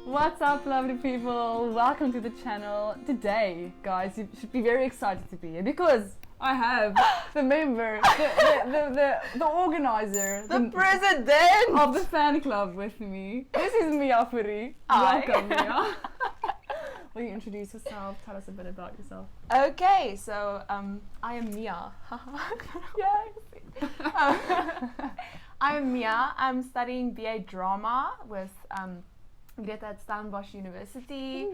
What's up, lovely people? Welcome to the channel. Today, guys, you should be very excited to be here because I have the member, the organizer, the president of the fan club with me. This is Mia Furi. Hi. Welcome, Mia. Will you introduce yourself? Tell us a bit about yourself. Okay, so I am Mia. Yay! I am Mia. I'm studying BA Drama with Grete at Stellenbosch University.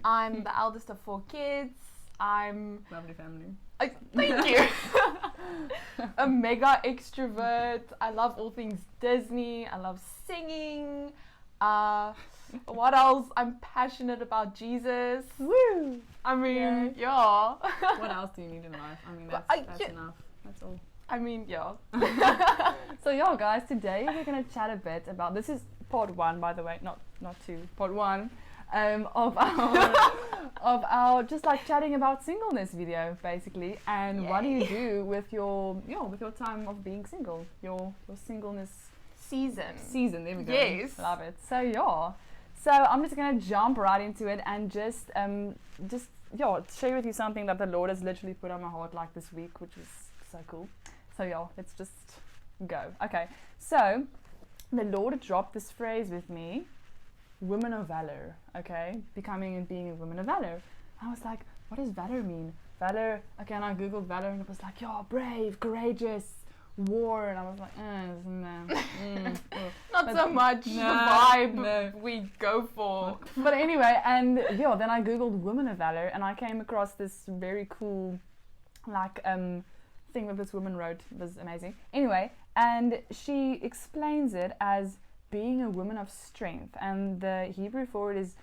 I'm the eldest of 4 kids. I'm Lovely family. Thank you. A mega extrovert. I love all things Disney. I love singing. What else? I'm passionate about Jesus. Woo! I mean, yeah. What else do you need in life? I mean, that's enough. That's all. I mean, yeah. So yeah, guys, today we're gonna chat a bit about, this is part 1, by the way, not 2, part 1 of our just like chatting about singleness video, basically, and what do you do with your time of being single, your singleness season. There we go. Yes, love it. So yeah, so I'm just gonna jump right into it and just share with you something that the Lord has literally put on my heart like this week, which was so cool. So yeah, let's just go. Okay, so the Lord dropped this phrase with me, women of valor, okay? Becoming and being a woman of valor. I was like, what does valor mean? Valor, okay, and I googled valor and it was like, yeah, brave, courageous, war, and I was like, not so much the vibe we go for. But anyway, and yeah, then I googled women of valor and I came across this very cool, like, thing that this woman wrote. It was amazing. Anyway, and she explains it as being a woman of strength, and the Hebrew for it is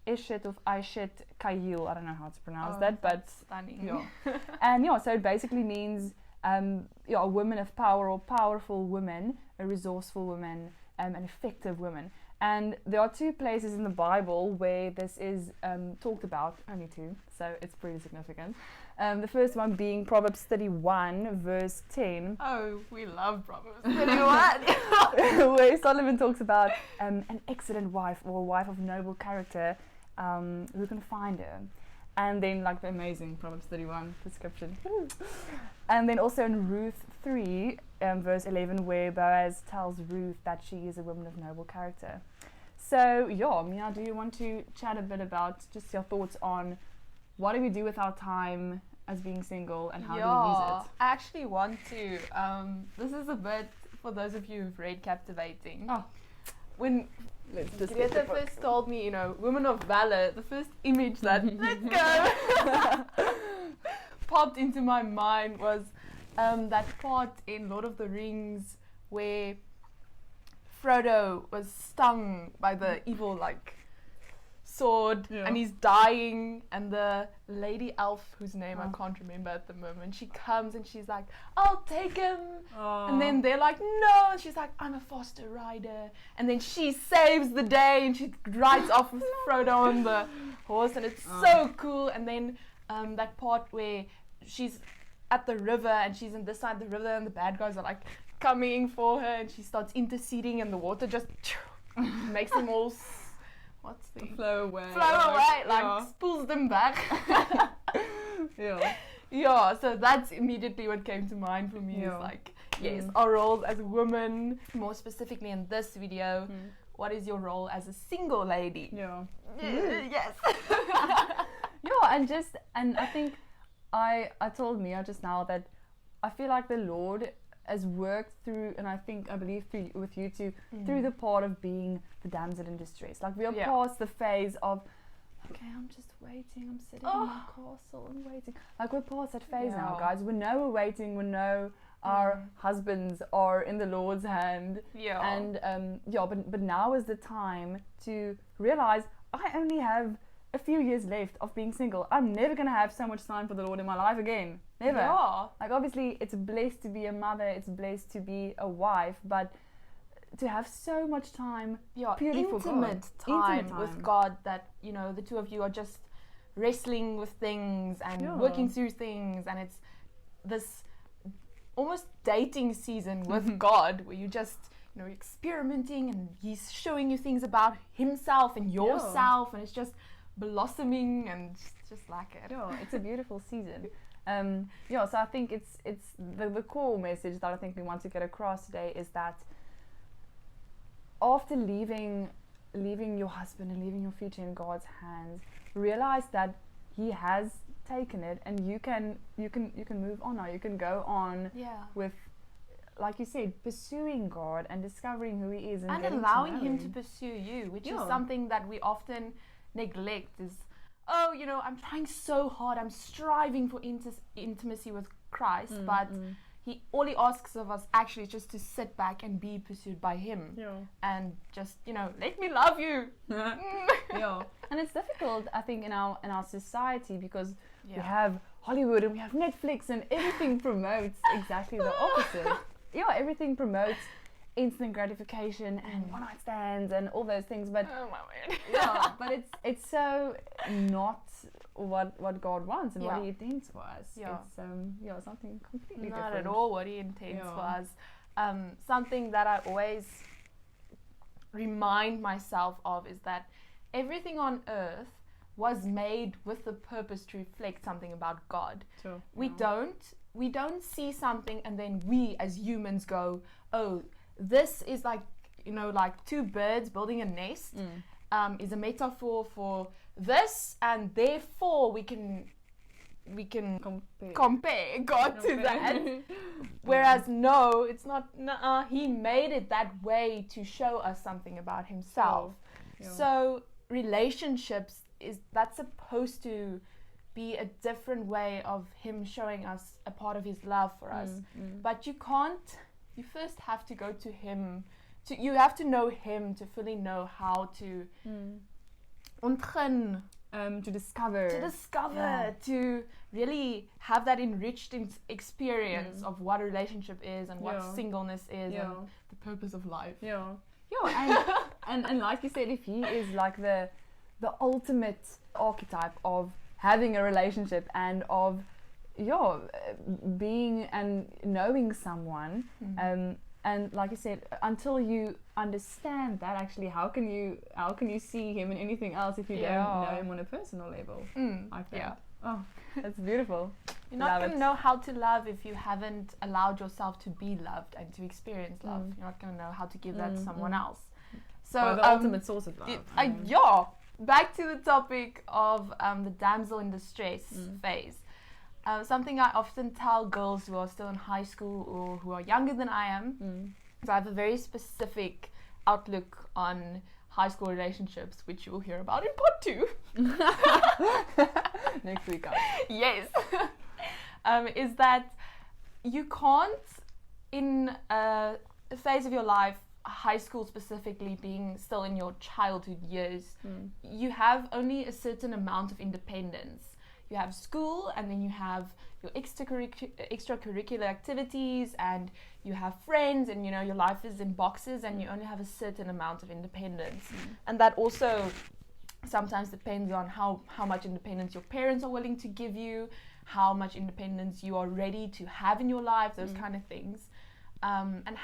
Eshet of Aishet Kayil. I don't know how to pronounce that, but stunning. Yeah. And yeah, so it basically means a woman of power, or powerful woman, a resourceful woman, an effective woman. And there are 2 places in the Bible where this is talked about, only 2, so it's pretty significant. The first one being Proverbs 31, verse 10. Oh, we love Proverbs 31. Where Solomon talks about an excellent wife, or a wife of noble character, who can find her. And then like the amazing Proverbs 31 description. And then also in Ruth 3, verse 11, where Boaz tells Ruth that she is a woman of noble character. So yeah, Mia, do you want to chat a bit about just your thoughts on what do we do with our time as being single and how do we use it? I actually want to, this is a bit for those of you who've read Captivating. Oh. When Grete first told me, women of valor, the first image that, let's go, popped into my mind was that part in Lord of the Rings where Frodo was stung by the evil, sword, and he's dying, and the lady elf, whose name I can't remember at the moment, she comes and she's like, I'll take him. And then they're like, no, and she's like, I'm a foster rider, and then she saves the day and she rides off with Frodo on the horse, and it's so cool. And then that part where she's at the river and she's on this side of the river and the bad guys are like coming for her, and she starts interceding and the water just makes them all flow away, spools them back. Yeah, so that's immediately what came to mind for me. Is yes, our roles as women, more specifically in this video, what is your role as a single lady? Yes. And I think I told Mia just now that I feel like the Lord has worked through, and I believe with you too, through the part of being the damsel in distress. Like we are past the phase of, okay, I'm just waiting, I'm sitting in my castle and waiting. Like we're past that phase now, guys. We know we're waiting, we know our husbands are in the Lord's hand. And but now is the time to realize I only have a few years left of being single. I'm never gonna have so much time for the Lord in my life again. Never. Like obviously it's blessed to be a mother, it's blessed to be a wife, but to have so much time purely for God. Intimate time with God, that the 2 of you are just wrestling with things and working through things, and it's this almost dating season with God, where you just experimenting, and he's showing you things about himself and yourself, and it's just blossoming and just like it. Yeah, it's a beautiful season. So I think it's the core message that I think we want to get across today is that after leaving your husband and leaving your future in God's hands, realize that He has taken it, and you can move on now. You can go on with, like you said, pursuing God and discovering who He is and allowing Him to pursue you, which is something that we often neglect. Is I'm trying so hard, I'm striving for intimacy with Christ, but all he asks of us actually is just to sit back and be pursued by Him, and just let me love you. And it's difficult, I think, in our society, because we have Hollywood and we have Netflix, and everything promotes exactly the opposite. Everything promotes instant gratification and one-night stands and all those things, but oh my word. But it's so not what God wants and what He intends for us. It's something completely different. Not at all what He intends for us. Something that I always remind myself of is that everything on earth was made with the purpose to reflect something about God. Sure. We don't see something and then we as humans go, oh, this is like two birds building a nest, is a metaphor for this, and therefore we can compare God to that. Whereas no, it's not. He made it that way to show us something about Himself. So relationships that's supposed to be a different way of Him showing us a part of His love for us. But you first have to go to Him. You have to know Him to fully know how to to discover, to really have that enriched experience of what a relationship is and what singleness is and the purpose of life. And like you said, if He is like the ultimate archetype of having a relationship and of being and knowing someone, and like you said, until you understand that, actually, how can you see Him in anything else if you don't know Him on a personal level? I think. Oh, that's beautiful. You're not going to know how to love if you haven't allowed yourself to be loved and to experience love. You're not going to know how to give that to someone else. So the ultimate source of love. Back to the topic of the damsel in distress phase. Something I often tell girls who are still in high school or who are younger than I am, so I have a very specific outlook on high school relationships, which you will hear about in part 2. Next week. Yes. Is that you can't, in a phase of your life, high school specifically, being still in your childhood years, you have only a certain amount of independence. You have school, and then you have your extracurricular activities, and you have friends, and your life is in boxes, and you only have a certain amount of independence. And that also sometimes depends on how much independence your parents are willing to give you, how much independence you are ready to have in your life, those kind of things. And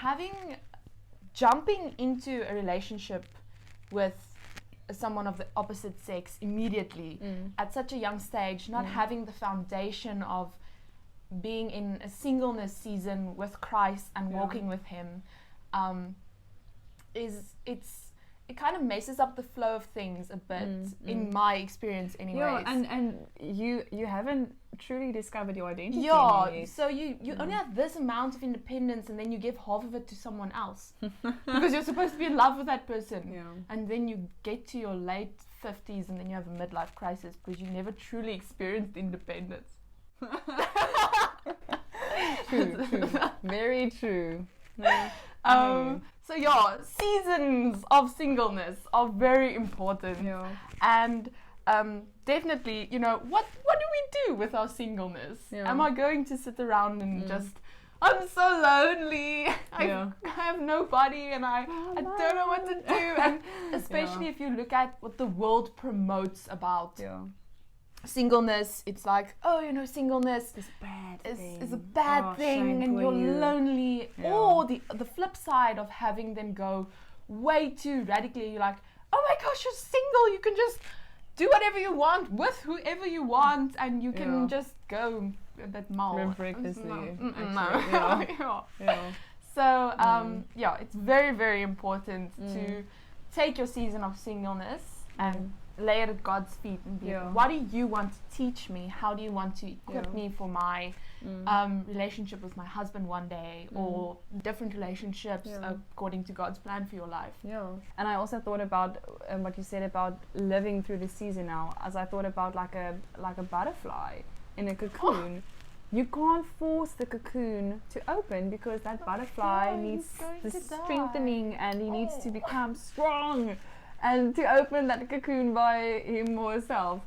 jumping into a relationship with someone of the opposite sex immediately at such a young stage, not having the foundation of being in a singleness season with Christ and walking with Him, it kind of messes up the flow of things a bit, in my experience anyways. And you haven't truly discovered your identity. So you only have this amount of independence, and then you give half of it to someone else because you're supposed to be in love with that person. And then you get to your late 50s and then you have a midlife crisis because you never truly experienced independence. True. Very true. So seasons of singleness are very important. And definitely, what do we do with our singleness? Am I going to sit around and just, I'm so lonely, I have nobody, and I don't know what to do. And especially if you look at what the world promotes about singleness, it's like, oh, you know, singleness This bad is a bad thing, and you're lonely. Yeah. Or the flip side of having them go way too radically, you're like, oh my gosh, you're single, you can just do whatever you want with whoever you want, and you can just go a bit mal. Recklessly. No. So it's very, very important to take your season of singleness and lay it at God's feet and be like, what do you want to teach me? How do you want to equip me for my relationship with my husband one day, or different relationships according to God's plan for your life? Yeah. And I also thought about what you said about living through the season now, as I thought about like a butterfly in a cocoon. You can't force the cocoon to open, because that butterfly needs the strengthening, and he needs to become strong and to open that cocoon by him or herself.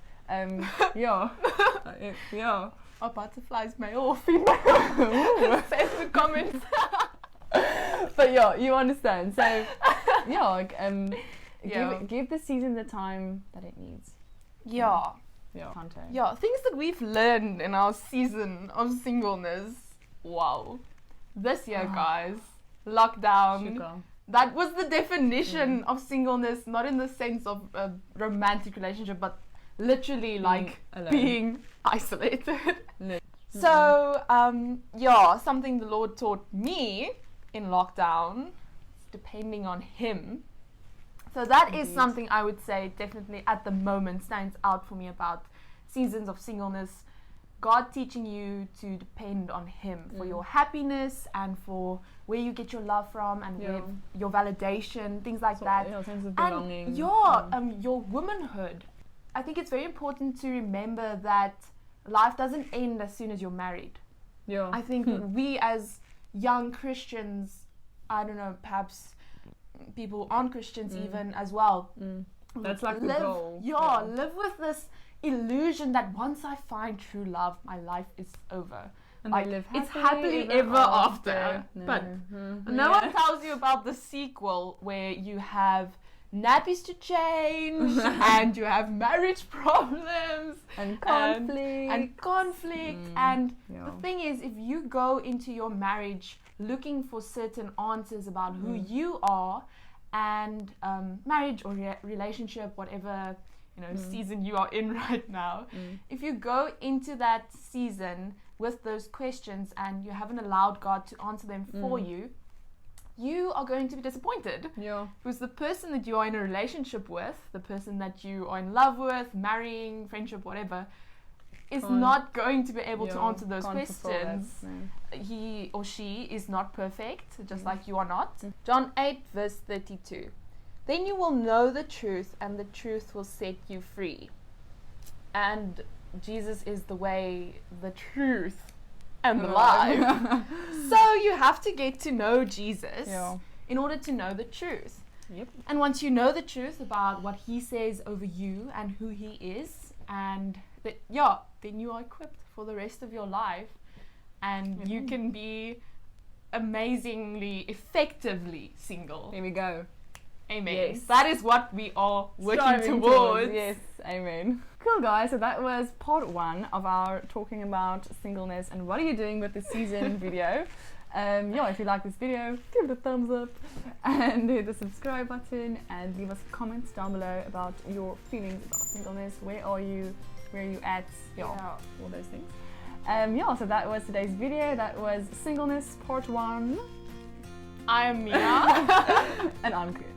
Are butterflies male or female? Say in the comments. But you understand. So give the season the time that it needs. Things that we've learned in our season of singleness. Wow. This year, guys, lockdown. Sugar. That was the definition of singleness, not in the sense of a romantic relationship, but literally like being isolated. So, something the Lord taught me in lockdown, depending on Him. So that is something I would say definitely at the moment stands out for me about seasons of singleness. God teaching you to depend on Him for your happiness and for where you get your love from and where your validation, things like that. Yeah, sense of belonging. And your womanhood. I think it's very important to remember that life doesn't end as soon as you're married. Yeah. I think we as young Christians, I don't know, perhaps people who aren't Christians even as well. That's like the goal. Live with this illusion that once I find true love, my life is over. And like, live it's happily ever after. But no one tells you about the sequel where you have nappies to change and you have marriage problems and conflict. And the thing is, if you go into your marriage looking for certain answers about who you are and marriage or relationship, whatever season you are in right now, if you go into that season with those questions and you haven't allowed God to answer them for you, you are going to be disappointed. Because the person that you are in a relationship with, the person that you are in love with, marrying, friendship, whatever, is not going to be able to answer those questions. He or she is not perfect, just like you are not. John 8 verse 32. Then you will know the truth, and the truth will set you free. And Jesus is the way, the truth, and the life. So you have to get to know Jesus in order to know the truth. And once you know the truth about what He says over you and who He is, and then you are equipped for the rest of your life, and you can be amazingly, effectively single. Here we go. Amen. Yes. That is what we are working towards. Yes, amen. Cool, guys. So that was part 1 of our talking about singleness and what are you doing with the season video. If you like this video, give it a thumbs up and hit the subscribe button and leave us comments down below about your feelings about singleness. Where are you at? All those things. So that was today's video. That was singleness part 1. I am Mia. And I'm Grete.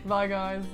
Bye, guys.